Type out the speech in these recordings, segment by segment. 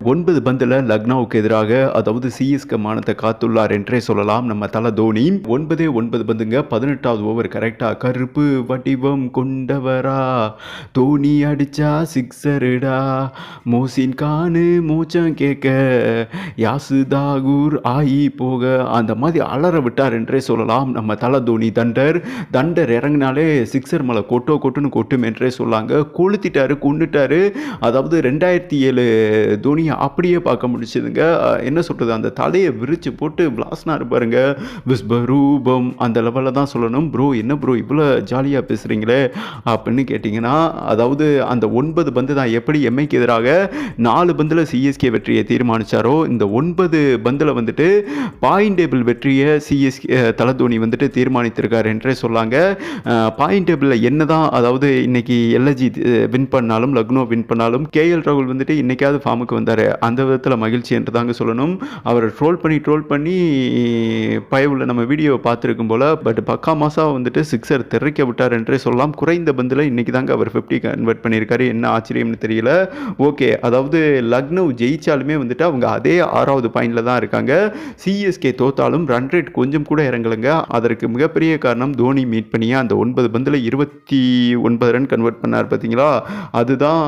9 பந்துல லக்னோவுக்கு எதிராக அதாவது சிஎஸ்கே மானத்தை காத்துள்ளார் என்றே சொல்லலாம் நம்ம தல தோனி. 9 பந்துங்க 18வது ஓவர் கரெக்டா கருப்பு வடிவம் கொண்டவரா தோனி அடிச்சா சிக்ஸருடா மோசின் கானு மூச்சம் கேட்க யாசு தாகூர் ஆயி போக அந்த மாதிரி அலற விட்டார் என்றே சொல்லலாம் நம்ம தல தோனி. தண்டர் இறங்கினாலே சிக்ஸர் மலை கொட்டுன்னு கொட்டும் என்றே சொல்லாங்க. கொண்டுட்டாரு. அதாவது 2007 தோனி அப்படியே பார்க்க முடிச்சதுங்க. என்ன சொல்கிறது, அந்த தலையை விரித்து போட்டு விளாஸ்னா இருப்பாருங்க விஸ்வரூபம் அந்த லெவலில் தான் சொல்லணும். ப்ரோ என்ன ப்ரோ இவ்வளோ ஜாலியாக பேசுகிறீங்களே அப்படின்னு கேட்டிங்கன்னா, அதாவது அந்த 9 பந்து தான் எப்படி எம்ஐக்கு எதிராக 4 பந்தில் சிஎஸ்கே வெற்றியை தீர்மானித்தாரோ, இந்த 9 பந்தில் வந்துட்டு பாயிண்ட் டேபிள் வெற்றியை சிஎஸ்கே தல தோனி வந்துட்டு தீர்மானித்திருக்கார் என்றே சொல்லாங்க. பாயிண்ட் டேபிளில் என்ன தான் அதாவது இன்னைக்கு எல்எஸ்ஜி வின் பண்ணாலும் லக்னோ வின் பண்ணாலும் கேஎல் ராகுல் வந்துட்டு இன்னைக்காவது ஃபார்முக்கு வந்தார். அந்த விதத்தில் மகிழ்ச்சி என்று தாங்க சொல்லணும். அவரை ட்ரோல் பண்ணி பயவுள்ள நம்ம வீடியோவை பார்த்துருக்கும் போல். பட் பக்கா மாசாக வந்துட்டு சிக்ஸர் தெரிவிக்க விட்டார் என்றே சொல்லலாம். குறைந்த பந்தில் இன்றைக்கி தாங்க அவர் 50 கன்வெர்ட் பண்ணியிருக்காரு. என்ன ஆச்சரியம்னு தெரியல. ஓகே, அதாவது லக்னோ ஜெயிச்சாலுமே வந்துட்டு அவங்க அதே 6வது பாயிண்டில் தான் இருக்காங்க. சிஎஸ்கே தோத்தாலும் ரன் ரேட் கொஞ்சம் கூட இறங்கலைங்க. அதற்கு மிகப்பெரிய காரணம் தோனி மீட் பண்ணிய அந்த 9 பந்தில் 29 ரன் கன்வெர்ட் பண்ணார் பார்த்தீங்களா, அதுதான்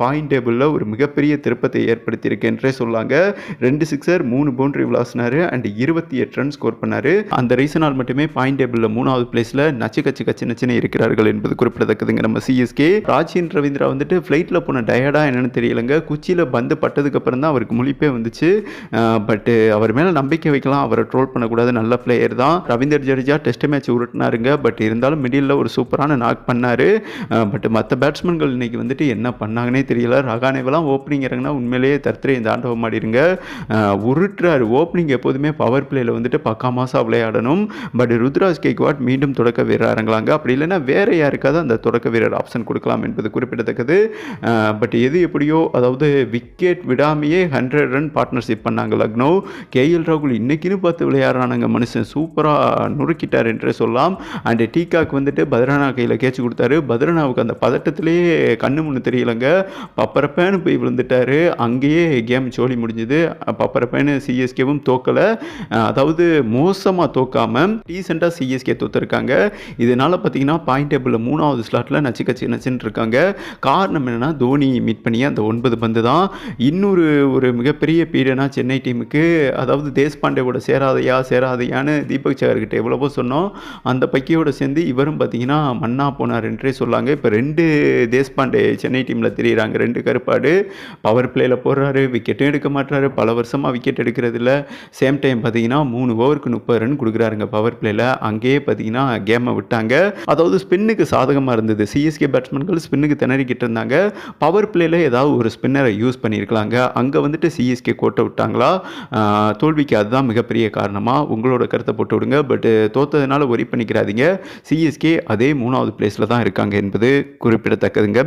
பாயிண்ட் டேபிளில் ஒரு மிகப்பெரிய திருப்பத்தை ஏற்படுத்தியிருக்கு என்றே சொல்லாங்க. 2 சிக்ஸர் 3 பவுண்டரி விளாசினாரு அண்ட் 28 ரன் ஸ்கோர் பண்ணாரு. அந்த ரீசனால் மட்டுமே பாயிண்ட் டேபிளில் 3வது பிளேஸில் நச்சுன்னு இருக்கிறார்கள் என்பது குறிப்பிடத்தக்கதுங்க. நம்ம சிஎஸ்கே ராஜின் ரவீந்திரா வந்துட்டு ஃப்ளைட்டில் போன டயர்டா என்னன்னு தெரியலங்க. குச்சியில் பந்து பட்டதுக்கு அப்புறம் தான் அவருக்கு முழிப்பே வந்துச்சு. பட் அவர் மேலே நம்பிக்கை வைக்கலாம், அவரை ட்ரோல் பண்ணக்கூடாது, நல்ல பிளேயர் தான். ரவீந்தர் ஜடேஜா டெஸ்ட் மேட்ச் உருட்டினாருங்க. பட் இருந்தாலும் மிடில் ஒரு சூப்பரான நாக் பண்ணாரு. பட் மற்ற பேட்ஸ்மேன்கள் இன்னைக்கு வந்துட்டு என்ன பண்ணாங்கன்னே தெரியல. ரகானேவெல்லாம் ஓப்பனிங் இறங்கினா உண்மையிலேயே தர்த்திரை தாண்டவம் ஆடிருங்க. உருட்டுறாரு. ஓப்பனிங் எப்போதுமே பவர் பிளேயில் வந்துட்டு பக்கா மாசா விளையாடணும். பட் ருத்ராஜ் கெய்க்வாட் மீண்டும் தொடக்க வீரர் இறங்கலாங்க. அப்படி இல்லைன்னா வேற யாருக்காவது அந்த தொடக்க வீரர் ஆப்ஷன் கொடுக்கலாம் என்பது குறிப்பிடத்தக்கது. பட் எது எப்படியோ அதாவது விக்கெட் விடாமையே 100 ரன் பார்ட்னர்ஷிப் பண்ணாங்க லக்னோ. கேஎல் ராகுல் இன்னைக்குன்னு பார்த்து விளையாடுறானுங்க. மனுஷன் சூப்பராக நுறுக்கிட்டார் என்றே சொல்லலாம். அண்ட் டீகாக் வந்துட்டு பத்ரனா கையில் கேட்ச் கொடுத்தாரு. பத்ரனாவுக்கு அந்த பதட்டத்திலேயே கண்ணு முன்னு தெரியலங்க. பப்பரப்பேன்னு போய் விழுந்துட்டாரு. அங்கேயே கேம் சோழி முடிஞ்சுது. பப்பரப்பேன்னு சிஎஸ்கேவும் தோக்கலை. அதாவது மோசமாக தோக்காமல் டீசெண்டாக சிஎஸ்கே தோத்துருக்காங்க. இதனால் பார்த்தீங்கன்னா பாயிண்ட் டேபிளில் 3வது ஸ்லாட்டில் நச்சுன்னு இருக்காங்க. காரணம் என்னென்னா தோனி மீட் பண்ணி அந்த 9 பந்து தான். ஒரு மிகப்பெரிய பீடனா சென்னை டீமுக்கு. அதாவது தேஷ்பாண்டேவோட சேராதையான்னு தீபக் சகர்கிட்ட எவ்வளவோ சொன்னோம். அந்த பக்கியோட சேர்ந்து இவரும் பார்த்தீங்கன்னா மண்ணா போனார் என்றே சொல்லாங்க. இப்போ 2 தேஷ்பாண்டே சென்னை டீமில் தெரியுறாங்க. 2 கருப்பாடு. பவர் பிளேயில் போடுறாரு, விக்கெட்டும் எடுக்க மாட்டாரு. பல வருஷமாக விக்கெட் எடுக்கிறது இல்லை. சேம் டைம் பார்த்தீங்கன்னா 3 ஓவருக்கு 30 ரன் கொடுக்குறாருங்க பவர் பிளேயில். அங்கேயே பார்த்தீங்கன்னா கேமை விட்டாங்க. அதாவது ஸ்பின்னுக்கு சாதகமாக இருந்தது. சிஎஸ்கே பேட்ஸ்மேன்கள் ஸ்பின்னுக்கு திணறிக்கிட்டு இருந்தாங்க. பவர் பிளேயில் ஏதாவது ஒரு ஸ்பின்னரை யூஸ் பண்ணியிருக்கலாங்க. அங்கே வந்துட்டு சிஎஸ்கே கோட்டை விட்டாங்களா? தோல்விக்கு அதுதான் மிகப்பெரிய காரணமாக. உங்களோட கருத்தை போட்டு விடுங்க. பட் தோத்ததுனால ஒரி பண்ணிக்கிறாதீங்க. சிஎஸ்கே அதே 3வது பிளேஸில் தான் இருக்காங்க என்பது குறிப்பிடத்தக்கதுங்க.